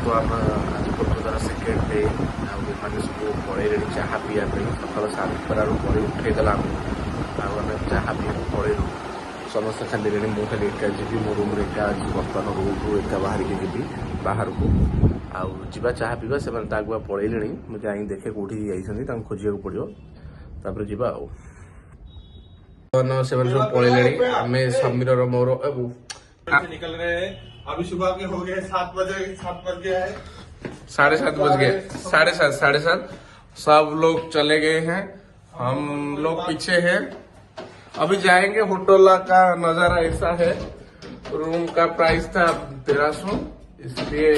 तो आम आज कोलकातार सेकेंड डे आने सब पलैले चाहा पीवाई सकाल 7 पर उठेदेला आम चाहा पी पलैलु समस्त खाली मुझे खाली एका जी मो रूम एका आज बर्तमान रूम को एका बाहर की जी बाहर को आवा चाह पीवा से आगुआ पलैले मुझे जाई देखे कौटी जाइए खोजा पड़ो तापर जीवा से सब पलैले आम समीर मोर निकल रहे हैं। अभी सुबह के हो गए 7 बजे 7 बज गया है 7:30 बज गए 7:30 सब लोग चले गए हैं हम लोग पीछे हैं। अभी जाएंगे होटल का नजारा ऐसा है। रूम का प्राइस था 1300 इसलिए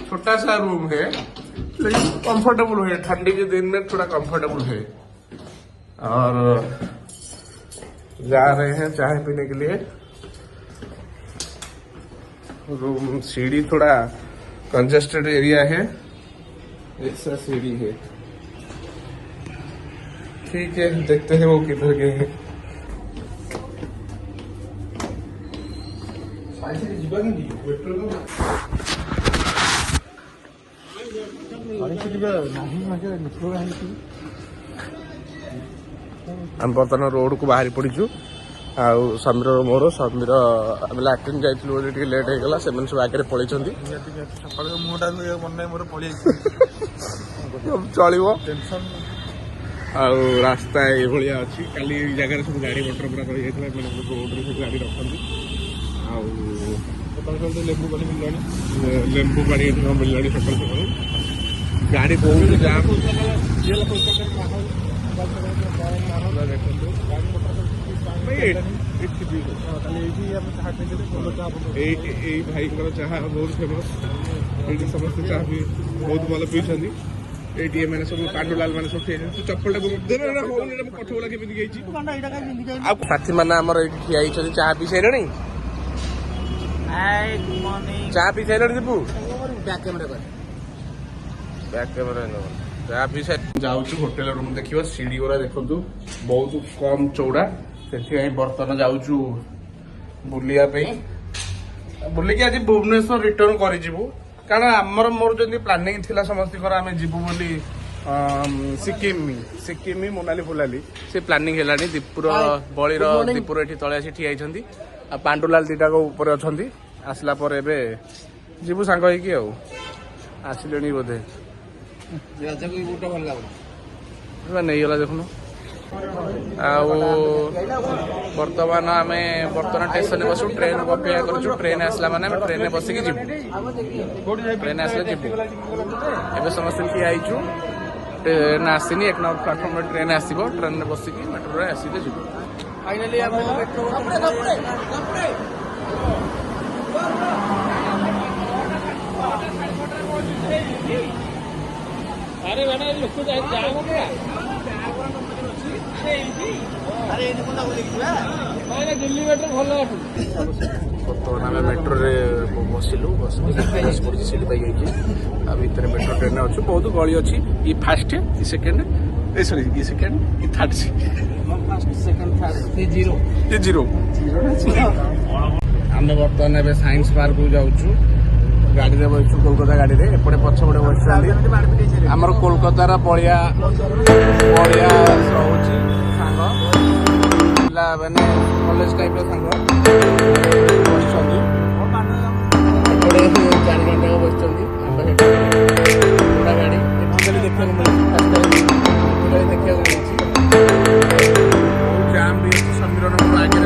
छोटा सा रूम है लेकिन कंफर्टेबल है। ठंडी के दिन में थोड़ा कंफर्टेबल है और जा रहे हैं चाय पीने के लिए। रूम सीढ़ी थोड़ा कंजेस्टेड एरिया है ऐसा सीढ़ी है। ठीक है देखते हैं वो किधर गए हैं। हम बर्तमान रोड को बाहरी पड़ीचु समीर मोर समीर आम लाट्रिन जाइए लेट होगा से सब आगे पलि चलो रास्ता ये अच्छी काली जगह सब गाड़ी मोटर पूरा रही है रोड सब गाड़ी रखती लेंबू पानी मिलनी लेंबू पानी मिलनी सकाल सकाल गाड़ी बहुत जाम भाई चाह बहुत फेमस ये समस्त चाह भी बहुत भल पीछे ये मैंने सब पांडुलाल मैंने सब चप्पल कठोला के साथी मैंने आम ठिया चाह पी सारे चाह पी सारे दीपू बैक कैमेरा चाह पी सारे जाऊँ होटेल रूम देखिए सीढ़ी गुरा देखु बहुत कम चौड़ा से बर्तमान जाऊँ बुलिया बुलिकी आज भुवनेश्वर रिटर्न कर कारण आमर मोर जब प्लानिंग थी समस्त आम जीवु बोली सिक्किम मोनाली फुलाली से प्लानिंग है दीपुर बड़ीर दीपुर ये तले आसी ठिया पांडुलाल दीटा ऊपर अच्छा आसला जीवु सांग आसिले बोधे नहीं देखुन बर्तमान आम बर्तमान स्टेशन बसु ट्रेन को अपेक्षा करूँ ट्रेन आसला माने ट्रेन बसिक जीवु ट्रेन आसले जीवु एवं समस्त ठियाईचु ट्रेन आसनी 1 नंबर प्लाटफर्म ट्रेन आसो ट्रेन बसिक मेट्रो आसिले जीवु फाइनाली अरे मैंने लोक दिल्ली मेट्रो भल बर्तमान आम मेट्रो बसिलु बस सीट पाई भितर मेट्रो ट्रेन अच्छु बहुत गली अच्छी ये फास्ट ये सेकेंड सॉरी ये सेकेंड ये थर्ड ये जीरो आम बर्तमान ए साइंस पार्क को जाऊँ गाड़ी में बसु कोलकाता गाड़ी में एपटे पछपटे बस आमर कोलकातार बड़िया बड़िया सांग पिला मैंने कॉलेज टाइप सांग बस 4 घंटा बस गाड़ी देखा देखा जाम भी समीर आगे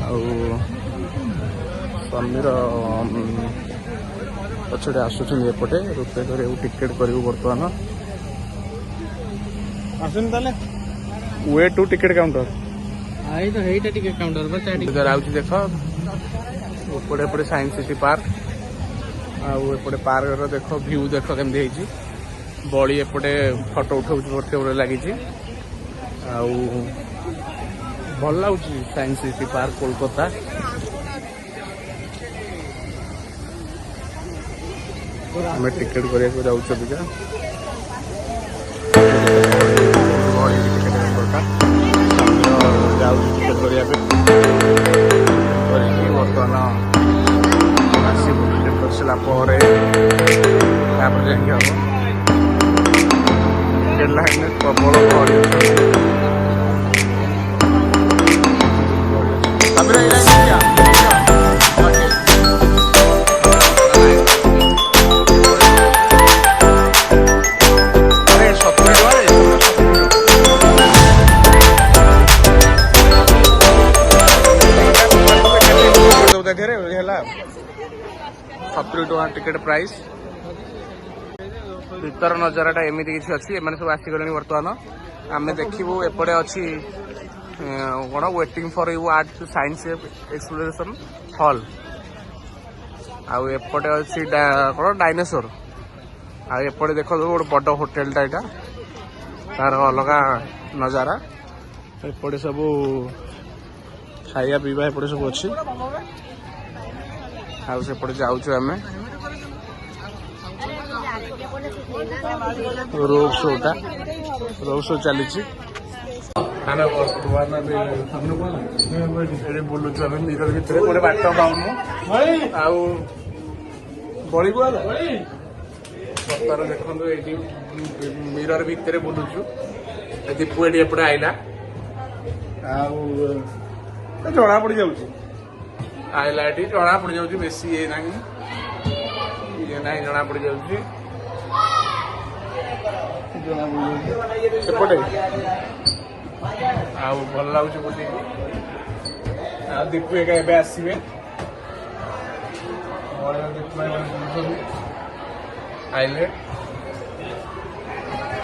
ଆଉ ସ୍ୱାମୀର ପଛରେ ଆସୁଛନ୍ତି ଏପଟେ ରୋଷେଇ କରିବାକୁ ଟିକେଟ୍ କରିବୁ ବର୍ତ୍ତମାନ। ଆସୁନି ତାହେଲେ way to ticket counter I ତ ହେଇଟା ଟିକେଟ୍ କାଉଣ୍ଟର ବସ୍ ଆଉଛି ଦେଖ ଏପଟେ ଏପଟେ ସାଇନ୍ସ ସିଟି ପାର୍କ ଆଉ ଏପଟେ ପାର୍କର ଦେଖ ଭ୍ୟୁ ଦେଖ କେମିତି ହେଇଛି। ବଳି ଏପଟେ ଫଟୋ ଉଠାଉଛି ଗୋଟେ ଲାଗିଛି ଆଉ ଭଲ ଲାଗୁଛି ସାଇନ୍ସ ସିଟି ପାର୍କ କୋଲକାତା। ଆମେ ଟିକେଟ୍ କରିବାକୁ ଯାଉଛୁ ଅବିକା। ଯାଉଛି ଟିକେଟ୍ କରିବା ପାଇଁ କରିକି ବର୍ତ୍ତମାନ ଆସିବୁ। ଟିକେଟ୍ କରିସାରିଲା ପରେ ତାପରେ ଯାଇକି ହବ। ଟିକେଟ୍ ଲାଇନ୍ରେ ପ୍ରବଳ ଗହଳି ଅଛନ୍ତି। ହେଲା 70 ଟଙ୍କା ଟିକେଟ୍ ପ୍ରାଇସ୍। ଭିତର ନଜାରାଟା ଏମିତି କିଛି ଅଛି। ଏମାନେ ସବୁ ଆସିଗଲେଣି ବର୍ତ୍ତମାନ। ଆମେ ଦେଖିବୁ ଏପଟେ ଅଛି କ'ଣ waiting for you at science exploration hall. ଆଉ ଏପଟେ ଅଛି କ'ଣ ଡାଇନୋସର। ଆଉ ଏପଟେ ଦେଖନ୍ତୁ ଗୋଟେ ବଡ଼ ହୋଟେଲଟା ଏଇଟା ତାର ଅଲଗା ନଜାରା। ଏପଟେ ସବୁ ଖାଇବା ପିଇବା ଏପଟେ ସବୁ ଅଛି। ଆଉ ସେପଟେ ଯାଉଛୁ ଆମେ ରୋଡ୍ ଶୋ ଚାଲିଛି। ଆମେ ବର୍ତ୍ତମାନ ଏଠି ବୁଲୁଛୁ ଆମେ ମିରର ଭିତରେ ଗୋଟେ ବାଟ ପାଉନୁ ଆଉ ବଳିକୁ ବର୍ତ୍ତମାନ ଦେଖନ୍ତୁ ଏଇଠି ମିରର ଭିତରେ ବୁଲୁଛୁ। ଦୀପୁ ଏଠି ଏପଟେ ଆଇଲା ଆଉ ଜଣା ପଡି ଯାଉଛି ଆଇଲା ଏଠି ଜଣା ପଡି ଯାଉଛି। ବେଶୀ ଇଏ ନାହିଁ ଜଣା ପଡି ଯାଉଛି ସେପଟେ ଆଉ ଭଲ ଲାଗୁଛି ବୁଲିକି। ଆଉ ଦୀପୁ ଏକା ଏବେ ଆସିବେ ଆଇଲେ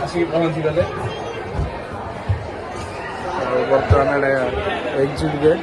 ଆସିକି ପହଞ୍ଚିଗଲେ। ଆଉ ବର୍ତ୍ତମାନ ଏକ୍ଜିଟ୍ ଗେଟ୍